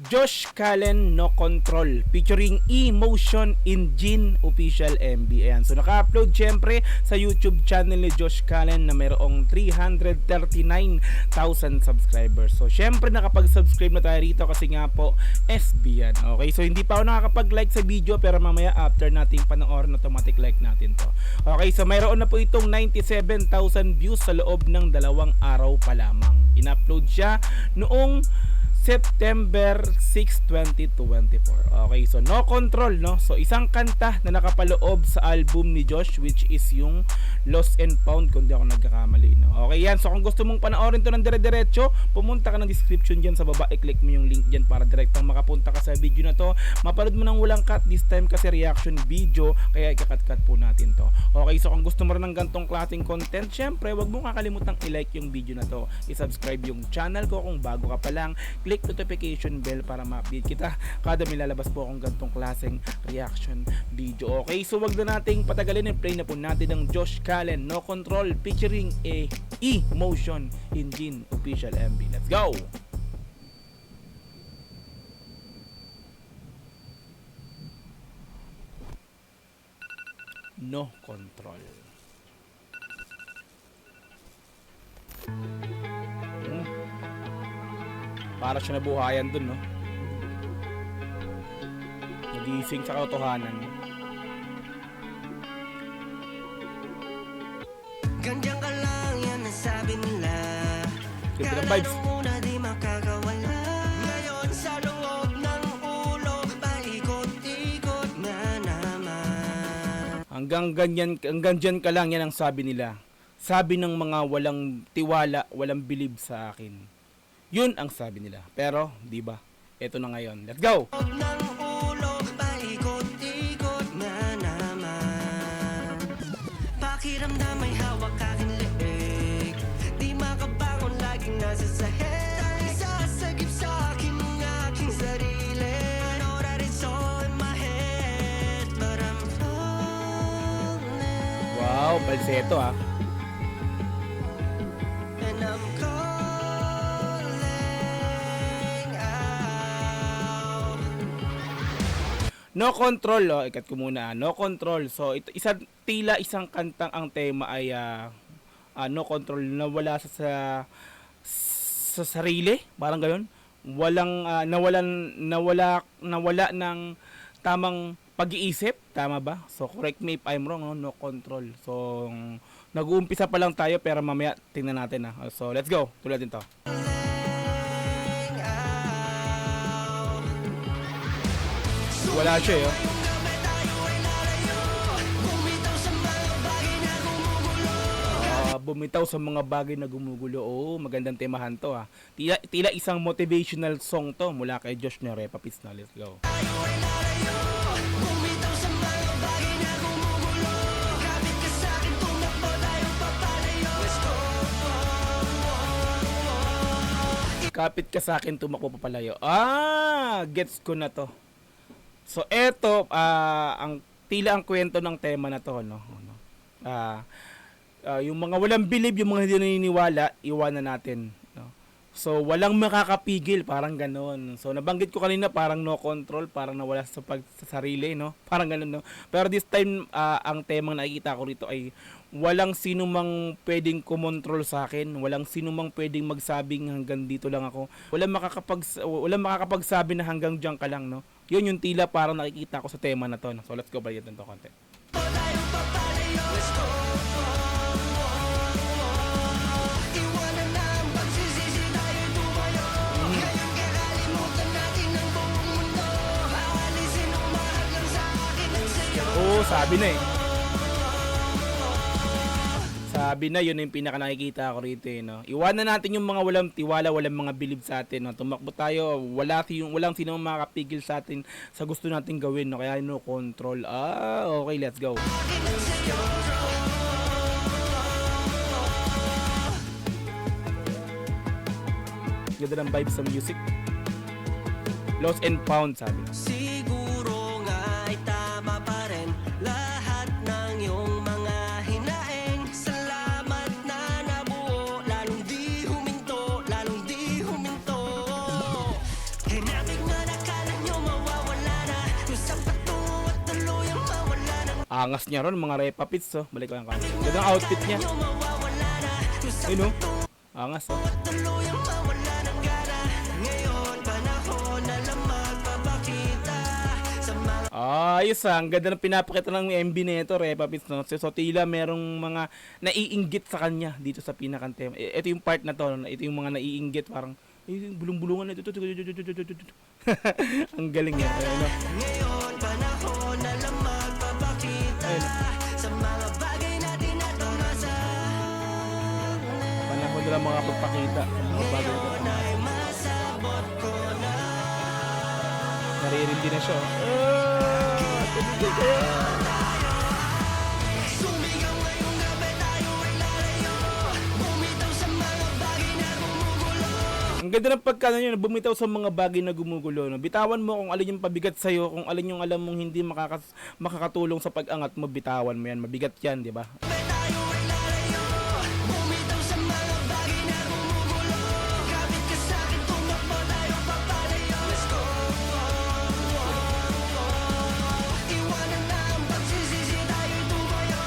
Josh Callen No Control featuring E-Motion Engine Official MB. Ayan. So naka-upload syempre sa YouTube channel ni Josh Callen na mayroong 339,000 subscribers. So syempre nakapag-subscribe na tayo rito kasi nga po SB yan. Okay, so hindi pa ako nakakapag-like sa video pero mamaya after nating panoorin automatic like natin to. Okay, so mayroon na po itong 97,000 views sa loob ng 2 araw pa lamang. In-upload siya noong September 6, 2024. Okay, so No Control, no? So isang kanta na nakapaloob sa album ni Josh which is yung Lost and Found kung di ako nagkakamali, no? Okay, yan. So kung gusto mong panoorin to ng dire-diretso, pumunta ka ng description dyan sa baba, i-click mo yung link dyan para direktang makapunta ka sa video na to. Mapanood mo ng walang cut this time kasi reaction video, kaya ikakat-cut po natin to. Okay, so kung gusto mo rin ng gantong klaseng content, syempre wag mo kakalimutang i-like yung video na to, i-subscribe yung channel ko kung bago ka pa lang, click notification bell para ma-update kita kada may lalabas po akong gantong klaseng reaction video. Okay, so wag na nating patagalin, play na po natin ng Josh Callen No Control featuring E-Motion Engine Official MB. Let's go! No Control. Para siya nabuhayan dun, no? Nagising sa katotohanan. Ganyan ka lang, yan ang sabi nila. Ganda ng vibes. Kala muna di makakawala. Ngayon sa loob ng ulo, paikot-ikot na naman. Hanggang dyan ka lang, yan ang sabi nila. Sabi ng mga walang tiwala, walang believe sa akin. Yun ang sabi nila. Pero, di ba? Ito na ngayon. Let's go! Loob ng ulo, paikot-ikot na naman. Pakiramdam may hawak aking leeg. Di makabangon, laging nasa sahig. Tanging sasagip sa akin ng aking sarili. I know that it's all in my head, but I'm falling. Wow, balseto ah. And I'm calling out. No Control, oh, ikat ko muna. No Control. So, ito, isang kantang ang tema ay No Control na wala sa sarili, parang ganoon. Walang nawala ng tamang pag-iisip, tama ba? So correct me if I'm wrong, no control. So nag-uumpisa pa lang tayo pero mamaya tingnan natin na. So let's go. Tuloy natin to. Wala siya eh. Oh. Bumitaw sa mga bagay na gumugulo. Oo, magandang temahan to ha. Tila isang motivational song to mula kay Josh Nerepa Pizna. Let's go. Kapit ka sa akin, tumakbo papalayo. Gets ko na to. So eto, ang tila ang kwento ng tema na to, no? Yung mga walang believe, yung mga hindi naniniwala, iwanan natin, no? So walang makakapigil, parang ganoon. So nabanggit ko kanina parang no control, parang nawala sa sarili, no? Parang ganoon, no? Pero this time ang temang nakikita ko rito ay walang sino mang pwedeng kumontrol sa akin, walang sino mang pwedeng magsabing hanggang dito lang ako. Walang makakapagsabi na hanggang diyan ka lang, no? Yun yung tila parang nakikita ko sa tema na to, no? So let's go balik natin to konti. Oo, sabi na eh. Sabi na, yun yung pinaka nakikita ko rito eh, no? Iwanan natin yung mga walang tiwala, walang mga believe sa atin, no? Tumakbo tayo, walang sino makakapigil sa atin sa gusto natin gawin, no? Kaya no control. Okay, let's go. Ganda ng vibes sa music. Lost and Found, sabi. Siguro nga ay tama pa rin lahat ng iyong mga hinaing. Salamat na nabuo, lalong di huminto, lalong di huminto. Hinapig na Angas niya ron, mga Repa Pits, oh. Balik ko lang kami. Ganda ang outfit niya. Ayun, oh. Angas, oh. Tuluyang mawala ng gana. Ngayon panahon na lang magpapakita sa mga Ayos ah, ang ganda ng pinapakita ng MB nito, Repa Pits, no? So tila merong mga naiinggit sa kanya dito sa pinakantema. Ito yung part na to, no? Ito yung mga naiinggit, parang bulong-bulungan na ito. Ang galing yan. Ayun, no? ngayon panahon na lang magpapakita Ayun. sa mga bagay natin na tumasa. Panahon nila mga pagpakita sa mga bagay na ito. Ay masabot ko na. Naririndi na siya. Sumigaw ngayong gabi tayo ay lalayo. Bumitaw sa mga bagay na gumugulo. Ang ganda ng pagkano yun, bumitaw sa mga bagay na gumugulo. No? Bitawan mo kung alin yung pabigat sa'yo, kung alin yung alam mong hindi makakatulong sa pag-angat mo, bitawan mo yan. Mabigat yan, di ba? Tayo ay lalayo. Bumitaw sa mga bagay na gumugulo. Kapit ka sa'kin, tumakbo tayo papalayo. Let's go. Iwanan na ang pagsisisi, tayo'y tumayo.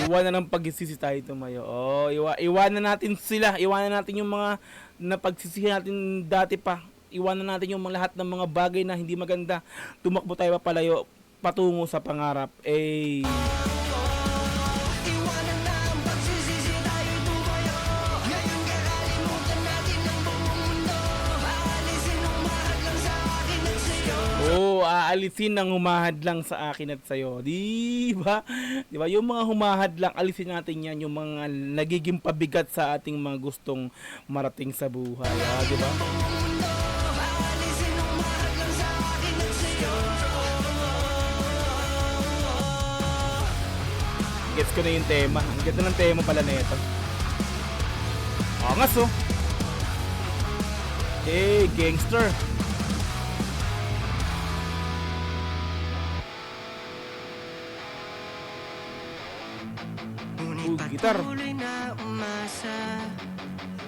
Iwanan ng pagsisisi tayo tumayo. Oh, iwanan natin sila. Iwanan natin yung mga napagsisihan natin dati pa. Iwanan natin yung mga lahat ng mga bagay na hindi maganda. Tumakbo tayo papalayo patungo sa pangarap. Eh, Iwanan na ang pagsisisi, tayo'y tumayo. Ngayon kakalimutan natin ang buong mundo. Aalisin ang mahal lang sa akin at sa'yo. aalisin ang humahad lang sa akin at sa'yo. Di ba? Di ba? Yung mga humahad lang, alisin natin yan. Yung mga nagiging pabigat sa ating mga gustong marating sa buhay. Di ba? Aalisin ang mahal lang sa akin at sa'yo. Gets ko na yung tema. Ang ganda ng tema pala na ito. Angas, oh. Hey, gangster. Ngunit gitar. patuloy na umasa,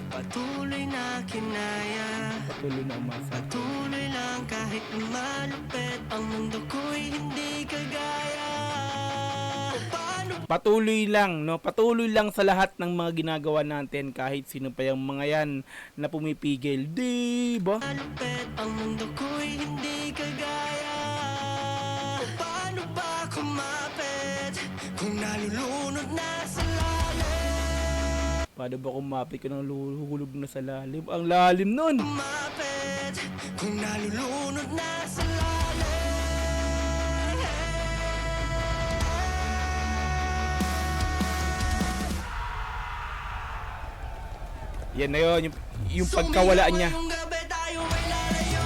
patuloy na kinaya, Patuloy na umasa. patuloy lang kahit malupit ang mundo ko'y hindi kagaya. Paano Patuloy lang, no? Patuloy lang sa lahat ng mga ginagawa natin kahit sino pa yung mga yan na pumipigil. Di ba? malupit ang mundo ko'y hindi kagaya? Paano ba kumapit kung nalulunod na sa lalim? Paano ba kumapit ka ng luhulog na sa lalim? Ang lalim nun! Kumapit kung nalulunod na sa lalim. Yan na yun, yung pagkawalaan niya. Sumigaw ngayong gabi, tayo ay lalayo.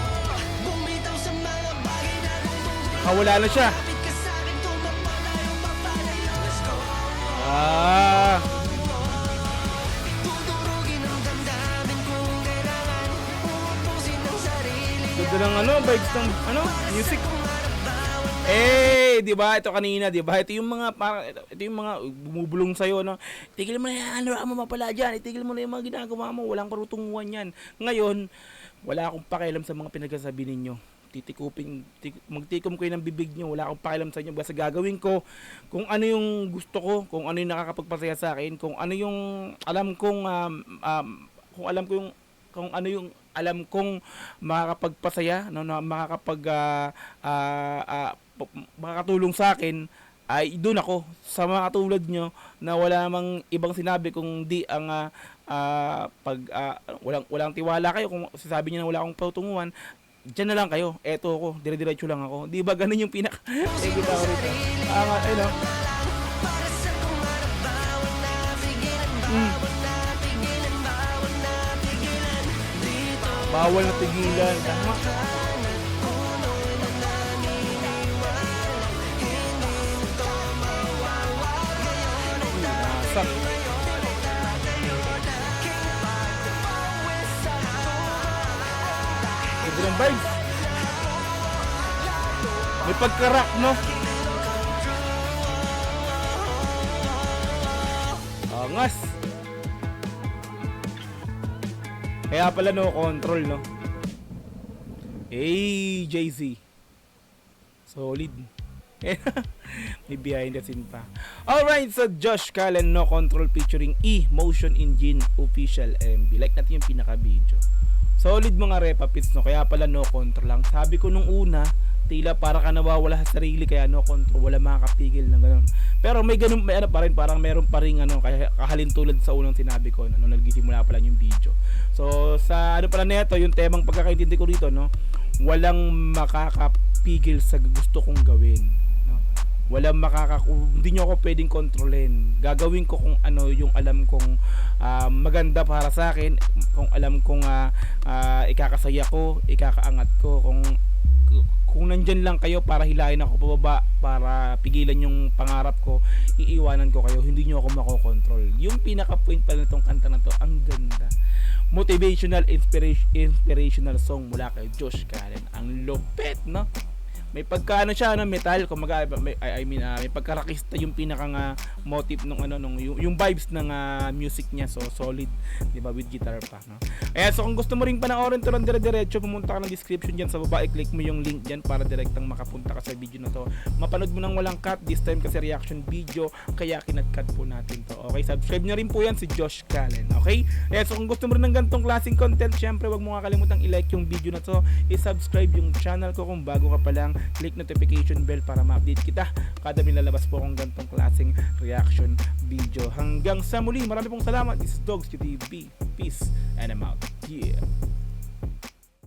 Bumitaw sa mga bagay na gumugulo. Kawala na siya. Kapit ka sa'kin, tumakbo tayo papalayo. Let's go. Ah, Tudurugin ang damdamin kung kailangan. Uupusin ang sarili. ganda ng vibes ng music. Eh, di ba? Ito kanina, di ba? Ito yung mga ito yung mga bumubulong sa no. Tigil mo na yan, ano mo mapala diyan. Itigil mo na yung mga ginagawa mo, walang karutunguhan yan. Ngayon, wala akong pakialam sa mga pinagsasabi ninyo. Magtikom ko yun ng bibig nyo. Wala akong pakialam sa inyo. Basta gagawin ko kung ano yung gusto ko, kung ano yung nakakapagpasaya sa akin, kung ano yung alam kong kung ano yung alam kong makakapagpasaya, no, na makakatulong sa akin, ay doon ako sa mga katulad nyo na wala namang ibang sinabi kung di ang walang tiwala kayo, kung sasabi niyo na wala akong patunguhan, diyan na lang kayo. Eto ako, dire-diretso lang ako. Di ba ganun yung pinaka kita ko rito. Ayun, Para sa kumarap, bawal na pigilan, bawal na pigilan, bawal na pigilan. Dito bawal na tigilan. Tama. punoy na naniniwala. Hindi nito mawawala. Ngayon ay Nasak. Ganda ng vibes. May pagka-rock, no? Angas. Kaya pala no control, no? Hey, Jay-Z. Solid. May behind the scene pa. Alright, so Josh Callen, No Control featuring E-Motion Engine Official MV. Like natin yung pinaka-video. Solid mga repapits, no? Kaya pala No Control lang. Sabi ko nung una, tila para ka nawawala sa sarili, kaya No Control, wala makakapigil ng ganun. Pero may ganun, may ano pa rin, parang meron pa rin ano, kaya kahalin tulad sa unang sinabi ko, no, nung nagsisimula pa lang yung video. So, sa ano pala neto, yung temang pagkakaintindi ko rito, no, walang makakapigil sa gusto kong gawin. No? Walang hindi nyo ako pwedeng kontrolin. Gagawin ko kung ano yung alam kong maganda para sa akin, kung alam kong ikakasaya ko, ikakaangat ko, kung nandyan lang kayo para hilahin ako pababa, para pigilan yung pangarap ko, iiwanan ko kayo, hindi nyo ako makokontrol. Yung pinaka point pala nitong kanta na to, ang ganda. Motivational, inspirational song mula kay Josh Callen. Ang lupit, no? May pagkaano siya, no, metal, kumaga, may pagkarakista yung pinaka motive nung yung vibes ng music niya, so solid, 'di ba, with guitar pa, no. So kung gusto mo ring panoorin to ng dire-diretso, pumunta ka ng description diyan sa baba, i-click mo yung link diyan para direktang makapunta ka sa video na to. Mapanood mo nang walang cut, this time kasi reaction video, kaya kinat-cut po natin to. Okay, subscribe niyo rin po yan si Josh Callen, okay? So kung gusto mo rin ng ganitong klaseng content, syempre wag mo nga kalimutang i-like yung video na to, i-subscribe yung channel ko kung bago ka pa lang, click notification bell para ma-update kita kada nilalabas po akong ganitong klaseng reaction video. Hanggang sa muli, marami pong salamat. This is Dogs TV. Peace and I'm out. Yeah.